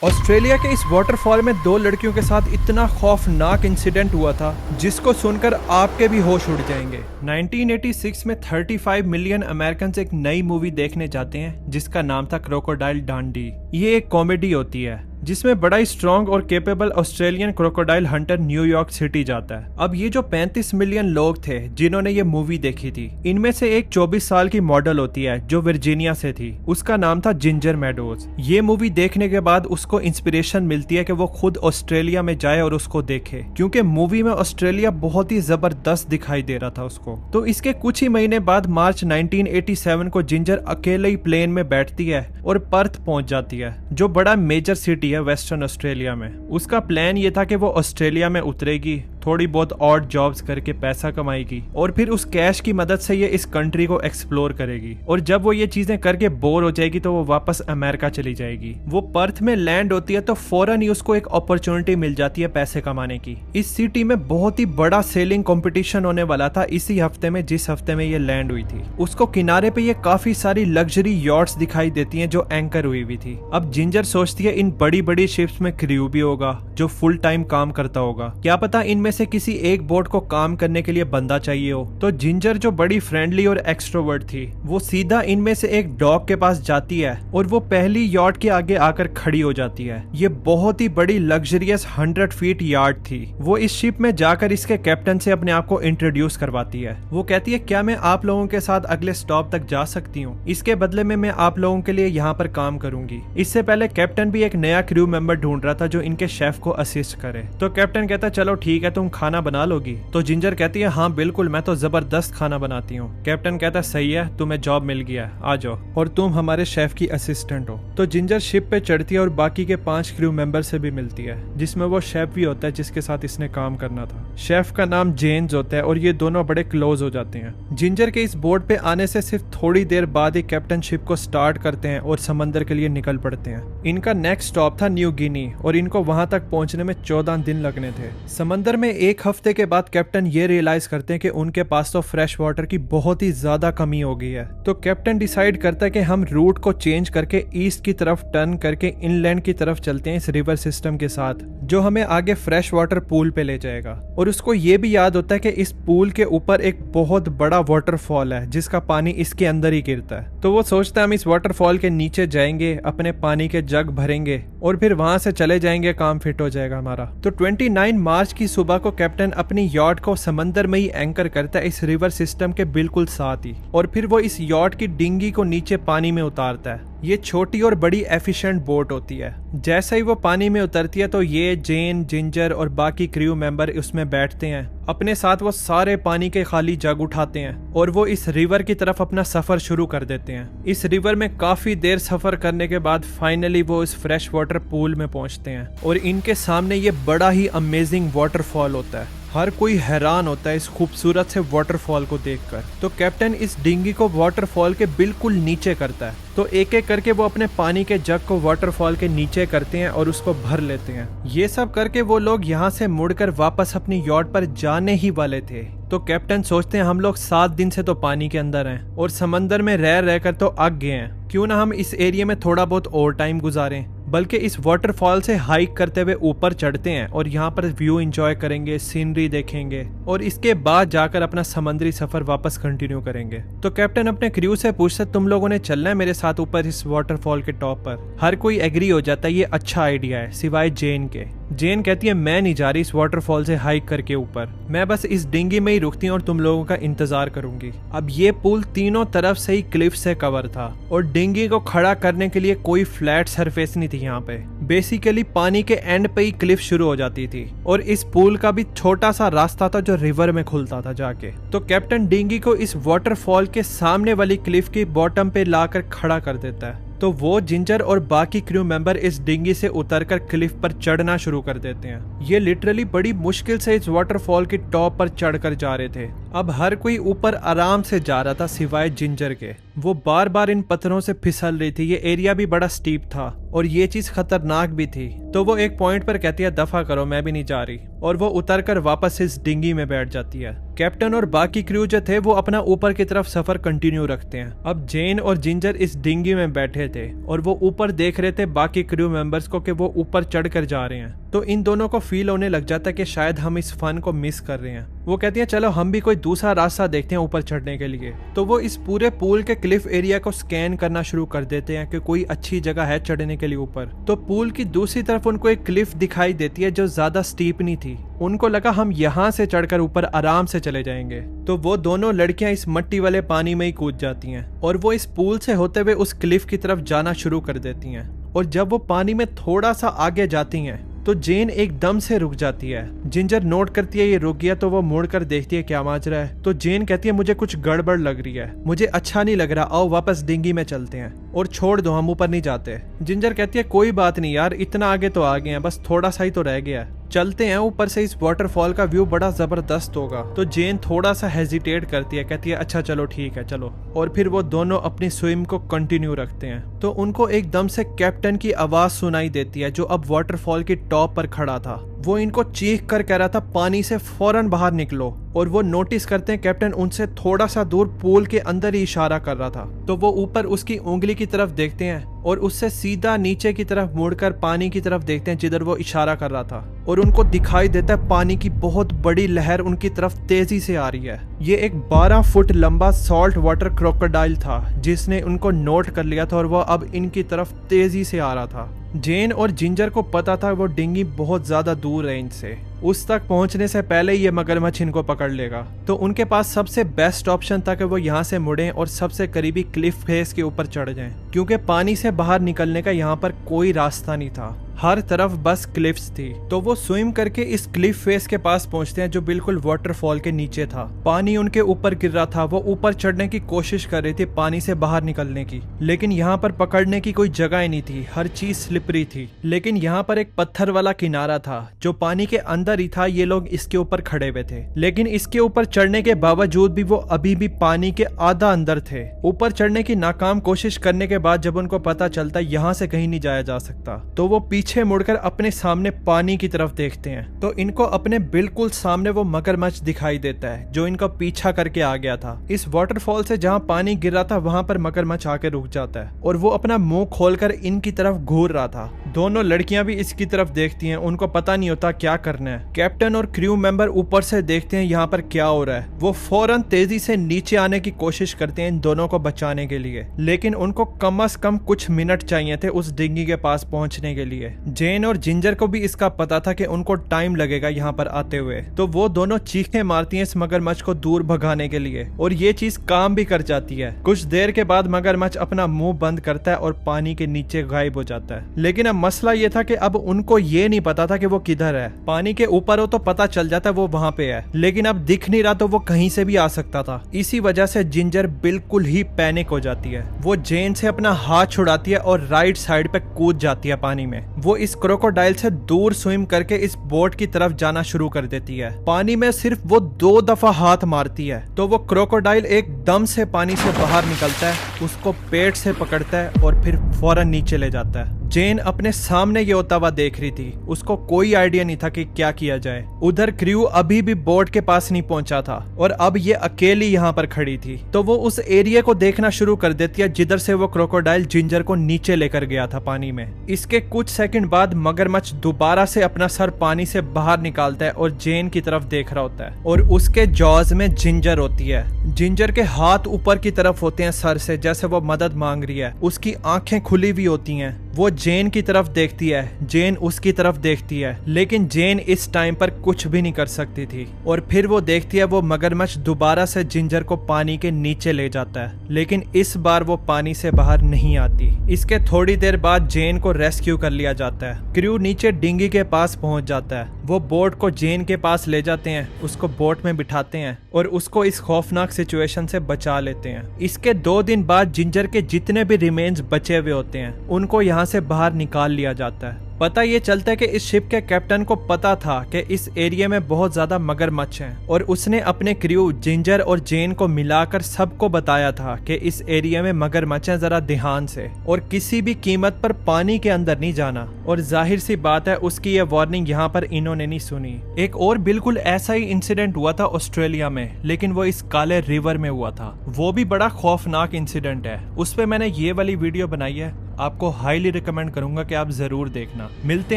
Australia के इस waterfall में दो लड़कियों के साथ इतना खौफनाक इंसिडेंट हुआ था जिसको सुनकर आपके भी होश उड़ जाएंगे। 1986 में 35 मिलियन अमेरिकन एक नई मूवी देखने जाते हैं जिसका नाम था क्रोकोडाइल डांडी। ये एक कॉमेडी होती है जिसमें बड़ा ही स्ट्रॉन्ग और capable Australian crocodile Hunter New York city जाता है। अब ये जो 35 मिलियन लोग थे जिन्होंने ये मूवी देखी थी, इनमें से एक 24 साल की मॉडल होती है जो वर्जीनिया से थी। उसका नाम था जिंजर मेडोज। ये मूवी देखने के बाद उसको इंस्पिरेशन मिलती है कि वो खुद ऑस्ट्रेलिया में जाए और उसको देखे, क्योंकि मूवी में ऑस्ट्रेलिया बहुत ही जबरदस्त दिखाई दे रहा था उसको। तो इसके कुछ ही महीने बाद मार्च 1987 को जिंजर अकेले ही प्लेन में बैठती है और पर्थ पहुंच जाती है, जो बड़ा मेजर सिटी है वेस्टर्न ऑस्ट्रेलिया में। उसका प्लान ये था कि वो ऑस्ट्रेलिया में उतरेगी, थोड़ी बहुत ऑड जॉब्स करके पैसा कमाएगी और फिर उस कैश की मदद से ये इस कंट्री को एक्सप्लोर करेगी। और जब वो ये चीजें करके बोर हो जाएगी तो वो वापस अमेरिका चली जाएगी। वो पर्थ में लैंड होती है तो फौरन ही उसको एक अपॉर्चुनिटी मिल जाती है पैसे कमाने की। इस सिटी में बहुत ही बड़ा सेलिंग कंपटीशन होने वाला था इसी हफ्ते में, जिस हफ्ते में ये लैंड हुई थी। उसको किनारे पे ये काफी सारी लग्जरी यॉट्स दिखाई देती हैं जो एंकर हुई हुई थी। अब जिंजर सोचती है इन बड़ी बड़ी शिप्स में क्रू भी होगा जो फुल टाइम काम करता होगा, क्या पता इनमें से किसी एक बोट को काम करने के लिए बंदा चाहिए हो। तो जिंजर जो बड़ी फ्रेंडली और एक्सट्रोवर्ट थी, वो सीधा इनमें से एक डॉग के पास जाती है और वो पहली यॉट के आगे आकर खड़ी हो जाती है। ये बहुत ही बड़ी लग्जरियस 100 फीट यार्ड थी। वो इस शिप में जाकर इसके कैप्टन से अपने आप को इंट्रोड्यूस करवाती है। वो कहती है, क्या मैं आप लोगों के साथ अगले स्टॉप तक जा सकती हूँ? इसके बदले में मैं आप लोगों के लिए यहाँ पर काम करूंगी। इससे पहले कैप्टन भी एक नया क्रू मेंबर ढूंढ रहा था जो इनके शेफ को असिस्ट करे। तो कैप्टन कहता, चलो ठीक है, तुम खाना बना लोगी? तो जिंजर कहती है, हाँ बिल्कुल, मैं तो जबरदस्त खाना बनाती हूँ। कैप्टन कहता है, सही है, तुम्हें जॉब मिल गया है, आ जाओ, और तुम हमारे शेफ की असिस्टेंट हो। तो जिंजर शिप पे चढ़ती है और बाकी के 5 क्रू मेंबर से भी मिलती है, जिसमें वो शेफ भी होता है जिसके साथ इसने काम करना था। शेफ का नाम जेम्स होता है और ये दोनों बड़े क्लोज हो जाते हैं। जिंजर के इस बोट पे आने से सिर्फ थोड़ी देर बाद ही कैप्टन शिप को स्टार्ट करते हैं और समंदर के लिए निकल पड़ते हैं। इनका नेक्स्ट स्टॉप था न्यू गिनी और इनको वहां तक पहुंचने में 14 दिन लगने थे। समंदर में एक हफ्ते के बाद कैप्टन ये रियलाइज करते हैं कि उनके पास तो फ्रेश वाटर की बहुत ही ज्यादा कमी हो गई है। तो कैप्टन डिसाइड करता है कि हम रूट को चेंज करके ईस्ट की तरफ टर्न करके इनलैंड की तरफ चलते हैं इस रिवर सिस्टम के साथ, जो हमें आगे फ्रेश वाटर पूल पे ले जाएगा। और उसको ये भी याद होता है कि इस पूल के ऊपर एक बहुत बड़ा वाटरफॉल है जिसका पानी इसके अंदर ही गिरता है। तो वो सोचता है हम इस वाटरफॉल के नीचे जाएंगे, अपने पानी के जग भरेंगे और फिर वहां से चले जाएंगे, काम फिट हो जाएगा हमारा। तो 29 मार्च की सुबह को कैप्टन अपनी यॉट को समंदर में ही एंकर करता है इस रिवर सिस्टम के बिल्कुल साथ ही, और फिर वो इस यॉट की डिंगी को नीचे पानी में उतारता है। ये छोटी और बड़ी एफिशिएंट बोट होती है। जैसे ही वो पानी में उतरती है तो ये जेन, जिंजर और बाकी क्रू मेंबर उसमें बैठते हैं। अपने साथ वो सारे पानी के खाली जग उठाते हैं और वो इस रिवर की तरफ अपना सफर शुरू कर देते हैं। इस रिवर में काफी देर सफर करने के बाद फाइनली वो इस फ्रेश वाटर पूल में पहुंचते हैं और इनके सामने ये बड़ा ही अमेजिंग वाटरफॉल होता है। हर कोई हैरान होता है इस खूबसूरत से वाटरफॉल को देखकर। तो कैप्टन इस डिंगी को वाटरफॉल के बिल्कुल नीचे करता है। तो एक एक करके वो अपने पानी के जग को वाटरफॉल के नीचे करते हैं और उसको भर लेते हैं। ये सब करके वो लोग यहाँ से मुड़कर वापस अपनी यॉट पर जाने ही वाले थे। तो कैप्टन सोचते हैं हम लोग 7 दिन से तो पानी के अंदर हैं और समंदर में रह रहकर तो अक गए हैं, क्यों ना हम इस एरिया में थोड़ा बहुत और टाइम गुजारें। बल्कि इस वाटरफॉल से हाइक करते हुए ऊपर चढ़ते हैं और यहाँ पर व्यू एंजॉय करेंगे, सीनरी देखेंगे और इसके बाद जाकर अपना समुद्री सफर वापस कंटिन्यू करेंगे। तो कैप्टन अपने क्रू से पूछता है, तुम लोगों ने चलना है मेरे साथ ऊपर इस वाटरफॉल के टॉप पर? हर कोई एग्री हो जाता है ये अच्छा आइडिया है, सिवाय जेन के। जेन कहती है, मैं नहीं जा रही इस वाटरफॉल से हाइक करके ऊपर, मैं बस इस डिंगी में ही रुकती हूँ और तुम लोगों का इंतजार करूंगी। अब ये पुल तीनों तरफ से ही क्लिफ से कवर था और डिंगी को खड़ा करने के लिए कोई फ्लैट सरफेस नहीं थी यहाँ पे। बेसिकली पानी के एंड पे ही क्लिफ शुरू हो जाती थी और इस पुल का भी छोटा सा रास्ता था जो रिवर में खुलता था जाके। तो कैप्टन डिंगी को इस वाटरफॉल के सामने वाली क्लिफ की बॉटम पे लाकर खड़ा कर देता है। तो वो, जिंजर और बाकी क्रू मेंबर इस डिंगी से उतरकर क्लिफ पर चढ़ना शुरू कर देते हैं। ये लिटरली बड़ी मुश्किल से इस वाटरफॉल के टॉप पर चढ़कर जा रहे थे। अब हर कोई ऊपर आराम से जा रहा था सिवाय जिंजर के। वो बार बार इन पत्थरों से फिसल रही थी। ये एरिया भी बड़ा स्टीप था और ये चीज खतरनाक भी थी। तो वो एक पॉइंट पर कहती है दफा करो, मैं भी नहीं जा रही, और वो उतर कर वापस इस डिंगी में बैठ जाती है। कैप्टन और बाकी क्रू जो थे वो अपना ऊपर की तरफ सफर कंटिन्यू रखते हैं। अब जेन और जिंजर इस डिंगी में बैठे थे और वो ऊपर देख रहे थे बाकी क्रू मेंबर्स को कि वो ऊपर चढ़ कर जा रहे हैं। तो इन दोनों को फील होने लग जाता है कि शायद हम इस फन को मिस कर रहे हैं। वो कहती है चलो हम भी कोई दूसरा रास्ता देखते हैं ऊपर चढ़ने के लिए। तो वो इस पूरे पूल के क्लिफ एरिया को स्कैन करना शुरू कर देते हैं कि कोई अच्छी जगह है चढ़ने के लिए ऊपर। तो पूल की दूसरी तरफ उनको एक क्लिफ दिखाई देती है जो ज्यादा स्टीप नहीं थी। उनको लगा हम यहाँ से चढ़कर ऊपर आराम से चले जाएंगे। तो वो दोनों लड़कियां इस मिट्टी वाले पानी में ही कूद जाती हैं और वो इस पूल से होते हुए उस क्लिफ की तरफ जाना शुरू कर देती हैं। और जब वो पानी में थोड़ा सा आगे जाती हैं तो जेन एकदम से रुक जाती है। जिंजर नोट करती है ये रुक गया, तो वो मुड़कर देखती है क्या माजरा है। तो जेन कहती है मुझे कुछ गड़बड़ लग रही है, मुझे अच्छा नहीं लग रहा, आओ वापस डिंगी में चलते हैं और छोड़ दो, हम ऊपर नहीं जाते। जिंजर कहती है कोई बात नहीं यार, इतना आगे तो आ गए हैं, बस थोड़ा सा ही तो रह गया है, चलते हैं ऊपर से, इस वाटरफॉल का व्यू बड़ा जबरदस्त होगा। तो जेन थोड़ा सा हेजिटेट करती है, कहती है अच्छा चलो ठीक है चलो। और फिर वो दोनों अपनी स्विम को कंटिन्यू रखते हैं। तो उनको एकदम से कैप्टन की आवाज सुनाई देती है जो अब वाटरफॉल की टॉप पर खड़ा था। वो इनको चीख कर कह रहा था पानी से फौरन बाहर निकलो। और वो नोटिस करते हैं कैप्टन उनसे थोड़ा सा दूर पूल के अंदर ही इशारा कर रहा था। तो वो ऊपर उसकी उंगली की तरफ देखते हैं और उससे सीधा नीचे की तरफ मुड़कर पानी की तरफ देखते हैं जिधर वो इशारा कर रहा था। और उनको दिखाई देता है पानी की बहुत बड़ी लहर उनकी तरफ तेजी से आ रही है। ये एक 12 फुट लंबा सॉल्ट वाटर क्रोकोडाइल था जिसने उनको नोट कर लिया था और वो अब इनकी तरफ तेजी से आ रहा था। जेन और जिंजर को पता था वो डिंगी बहुत ज्यादा दूर है इनसे, उस तक पहुंचने से पहले ये मगरमच्छ इनको पकड़ लेगा। तो उनके पास सबसे बेस्ट ऑप्शन था कि वो यहाँ से मुड़ें और सबसे करीबी क्लिफ फेस के ऊपर चढ़ जाएं, क्योंकि पानी से बाहर निकलने का यहाँ पर कोई रास्ता नहीं था, हर तरफ बस क्लिफ्स थी। तो वो स्विम करके इस क्लिफ फेस के पास पहुंचते हैं जो बिल्कुल वाटरफॉल के नीचे था। पानी उनके ऊपर गिर रहा था। वो ऊपर चढ़ने की कोशिश कर रही थी पानी से बाहर निकलने की, लेकिन यहाँ पर पकड़ने की कोई जगह ही नहीं थी, हर चीज स्लिपरी थी। लेकिन यहाँ पर एक पत्थर वाला किनारा था जो पानी के अंदर ही था। ये लोग इसके ऊपर खड़े हुए थे, लेकिन इसके ऊपर चढ़ने के बावजूद भी वो अभी भी पानी के आधा अंदर थे। ऊपर चढ़ने की नाकाम कोशिश करने के बाद जब उनको पता चलता यहाँ से कहीं नहीं जाया जा सकता, तो वो पीछे मुड़कर अपने सामने पानी की तरफ देखते हैं। तो इनको अपने बिल्कुल सामने वो मगरमच्छ दिखाई देता है जो इनका पीछा करके आ गया था। इस वाटरफॉल से जहाँ पानी गिर रहा था वहां पर मगरमच्छ आके रुक जाता है और वो अपना मुंह खोलकर इनकी तरफ घूर रहा था। दोनों लड़कियां भी इसकी तरफ देखती हैं, उनको पता नहीं होता क्या करना है। कैप्टन और क्रू मेंबर ऊपर से देखते हैं यहाँ पर क्या हो रहा है। वो फौरन तेजी से नीचे आने की कोशिश करते हैं इन दोनों को बचाने के लिए, लेकिन उनको कम से कम कुछ मिनट चाहिए थे उस डिंगी के पास पहुंचने के लिए। जेन और जिंजर को भी इसका पता था कि उनको टाइम लगेगा यहाँ पर आते हुए, तो वो दोनों चीखें मारती हैं इस मगरमच्छ को दूर भगाने के लिए, और ये चीज काम भी कर जाती है। कुछ देर के बाद मगरमच्छ अपना मुंह बंद करता है और पानी के नीचे गायब हो जाता है। लेकिन अब मसला ये था कि अब उनको ये नहीं पता था कि वो किधर है। पानी के ऊपर हो तो पता चल जाता वो वहां पे है, लेकिन अब दिख नहीं रहा तो वो कहीं से भी आ सकता था। इसी वजह से जिंजर बिल्कुल ही पैनिक हो जाती है। वो जेन से अपना हाथ छुड़ाती है और राइट साइड पे कूद जाती है पानी में। वो इस क्रोकोडाइल से दूर स्विम करके इस बोट की तरफ जाना शुरू कर देती है। पानी में सिर्फ वो 2 दफा हाथ मारती है तो वो क्रोकोडाइल एकदम से पानी से बाहर निकलता है, उसको पेट से पकड़ता है और फिर फौरन नीचे ले जाता है। जेन अपने सामने ये होता हुआ देख रही थी, उसको कोई आइडिया नहीं था कि क्या किया जाए। उधर क्रू अभी भी बोट के पास नहीं पहुंचा था और अब ये अकेली यहाँ पर खड़ी थी। तो वो उस एरिया को देखना शुरू कर देती है जिधर से वो क्रोकोडाइल जिंजर को नीचे लेकर गया था पानी में। इसके कुछ सेकंड बाद मगरमच्छ दोबारा से अपना सर पानी से बाहर निकालता है और जेन की तरफ देख रहा होता है और उसके जॉज में जिंजर होती है। जिंजर के हाथ ऊपर की तरफ होते हैं सर से, जैसे वो मदद मांग रही है। उसकी आंखें खुली हुई होती हैं। वो जेन की तरफ देखती है, जेन उसकी तरफ देखती है, लेकिन जेन इस टाइम पर कुछ भी नहीं कर सकती थी। और फिर वो देखती है वो मगरमच्छ दोबारा से जिंजर को पानी के नीचे ले जाता है, लेकिन इस बार वो पानी से बाहर नहीं आती। इसके थोड़ी देर बाद जेन को रेस्क्यू कर लिया जाता है। क्रू नीचे डिंगी के पास पहुंच जाता है। वो बोट को जेन के पास ले जाते हैं, उसको बोट में बिठाते हैं और उसको इस खौफनाक सिचुएशन से बचा लेते हैं। इसके 2 दिन बाद जिंजर के जितने भी रिमेन्स बचे हुए होते हैं उनको यहाँ से बाहर निकाल लिया जाता है। पता ये चलता है कि इस शिप के कैप्टन को पता था कि इस एरिया में बहुत ज्यादा मगरमच्छ हैं और उसने अपने क्रू जिंजर और जेन को मिलाकर सबको बताया था कि इस एरिया में मगरमच्छ हैं, जरा ध्यान से और किसी भी कीमत पर पानी के अंदर नहीं जाना। और जाहिर सी बात है उसकी ये वार्निंग यहाँ पर इन्होंने नहीं सुनी। एक और बिल्कुल ऐसा ही इंसिडेंट हुआ था ऑस्ट्रेलिया में, लेकिन वो इस काले रिवर में हुआ था। वो भी बड़ा खौफनाक इंसिडेंट है, उस पर मैंने ये वाली वीडियो बनाई है, आपको हाईली रिकमेंड करूंगा कि आप जरूर देखना। मिलते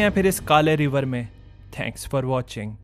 हैं फिर इस काले रिवर में। Thanks for watching.